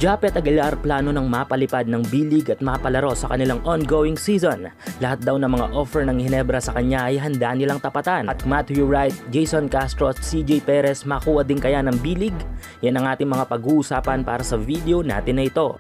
Japet Aguilar plano ng mapalipad ng B-League at mapalaro sa kanilang ongoing season. Lahat daw ng mga offer ng Ginebra sa kanya ay handa nilang tapatan. At Matthew Wright, Jason Castro at CJ Perez makuha din kaya ng B-League? Yan ang ating mga pag-uusapan para sa video natin na ito.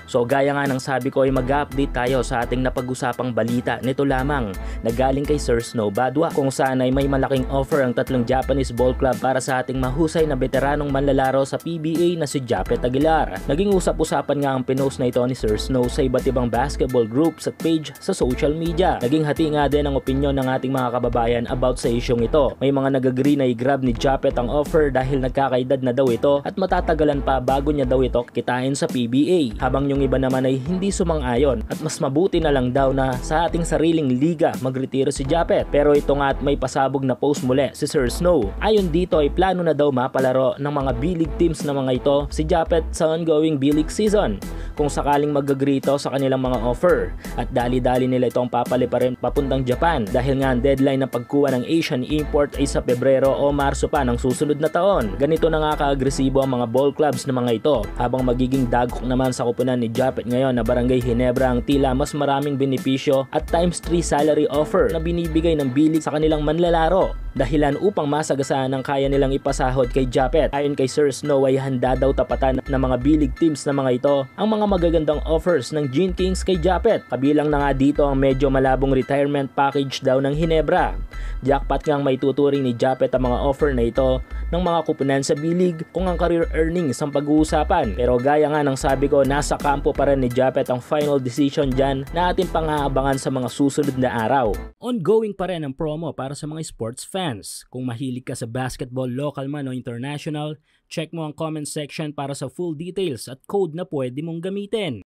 So gaya nga ng sabi ko ay mag-update tayo sa ating napag-usapang balita nito lamang na galing kay Sir Snow Badwa kung saan ay may malaking offer ang tatlong Japanese ball club para sa ating mahusay na veteranong manlalaro sa PBA na si Japet Aguilar. Naging usap-usapan nga ang pinost na ito ni Sir Snow sa iba't ibang basketball groups at page sa social media. Naging hati nga din ang opinyon ng ating mga kababayan about sa isyong ito. May mga nag-agree na i-grab ni Japet ang offer dahil nagkakaedad na daw ito at matatagalan pa bago niya daw ito kitain sa PBA. Habang yung iba naman ay hindi sumang-ayon at mas mabuti na lang daw na sa ating sariling liga magretiro si Japet. Pero ito nga at may pasabog na post muli si Sir Snow. Ayon dito ay plano na daw mapalaro ng mga B-League teams na mga ito si Japet sa ongoing B-League season kung sakaling mag-agree ito sa kanilang mga offer. At dali-dali nila itong papaliparin papuntang Japan dahil nga ang deadline ng pagkuha ng Asian import ay sa Pebrero o Marso pa ng susunod na taon. Ganito na nga ka-agresibo ang mga ball clubs na mga ito habang magiging dagok naman sa kupunan ni Japet ngayon na Barangay Ginebra ang tila mas maraming benepisyo at times 3 salary offer na binibigay ng B-League sa kanilang manlalaro. Dahilan upang masagasaan ang kaya nilang ipasahod kay Japet. Ayon kay Sir Snow ay handa daw tapatan ng mga B-League teams na mga ito ang mga magagandang offers ng Gene Kings kay Japet. Kabilang na nga dito ang medyo malabong retirement package daw ng Ginebra. Jackpot ngang may tuturing ni Japet ang mga offer na ito ng mga kupunan sa B-League kung ang career earnings ang pag-uusapan. Pero gaya nga ng sabi ko, nasa kampo pa rin ni Japet ang final decision dyan na ating pang-aabangan sa mga susunod na araw. Ongoing pa rin ang promo para sa mga sports fans. Kung mahilig ka sa basketball, local man o international, check mo ang comment section para sa full details at code na pwede mong gamitin.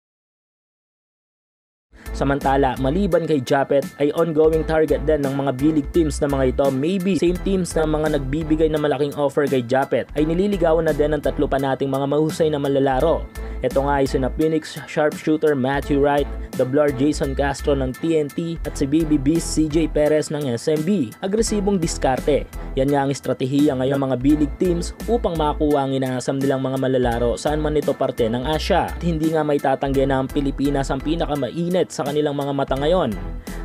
Samantala, maliban kay Japet ay ongoing target din ng mga B-League teams na mga ito. Maybe same teams na mga nagbibigay na malaking offer kay Japet ay nililigawan na din ng tatlo pa nating mga mahusay na manlalaro. Ito nga ay sina Phoenix sharpshooter Matthew Wright, The Blur Jason Castro ng TNT at si Baby Beast CJ Perez ng SMB. Agresibong diskarte. Yan nga ang estratehiya ngayon ng mga B-League teams upang makuha ang inaasam nilang mga manlalaro saan man ito parte ng Asia. At hindi nga may tatanggi na ang Pilipinas ang pinakamainit sa kanilang mga mata ngayon.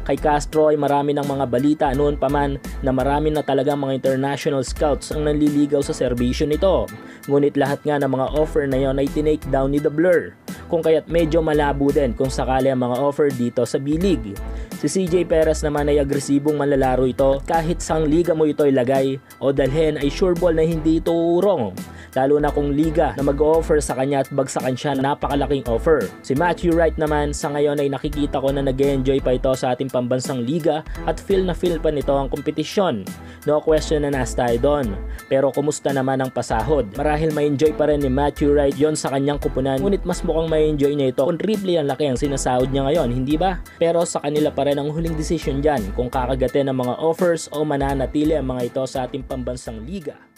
Kay Castro ay marami ng mga balita noon pa man na marami na talagang mga international scouts ang nanliligaw sa serbisyo nito. Ngunit lahat nga ng mga offer na yon ay tinake down ni The Blur. Kung kaya't medyo malabo din kung sakali ang mga offer dito sa B-League. Si CJ Perez naman ay agresibong manlalaro ito kahit sang liga mo ito ilagay o dalhin ay sure ball na hindi ito urong. Lalo na kung liga na mag-offer sa kanya at bagsakan siya napakalaking offer. Si Matthew Wright naman sa ngayon ay nakikita ko na nag-enjoy pa ito sa ating pambansang liga at feel na feel pa nito ang kompetisyon. No question na nasa tayo doon. Pero kumusta naman ang pasahod? Marahil ma-enjoy pa rin ni Matthew Wright yon sa kanyang kupunan, ngunit mas mukhang ma-enjoy niya ito kung triple ang laki ang sinasahod niya ngayon, hindi ba? Pero sa kanila pa rin ang huling decision dyan kung kakagatin ng mga offers o mananatili ang mga ito sa ating pambansang liga.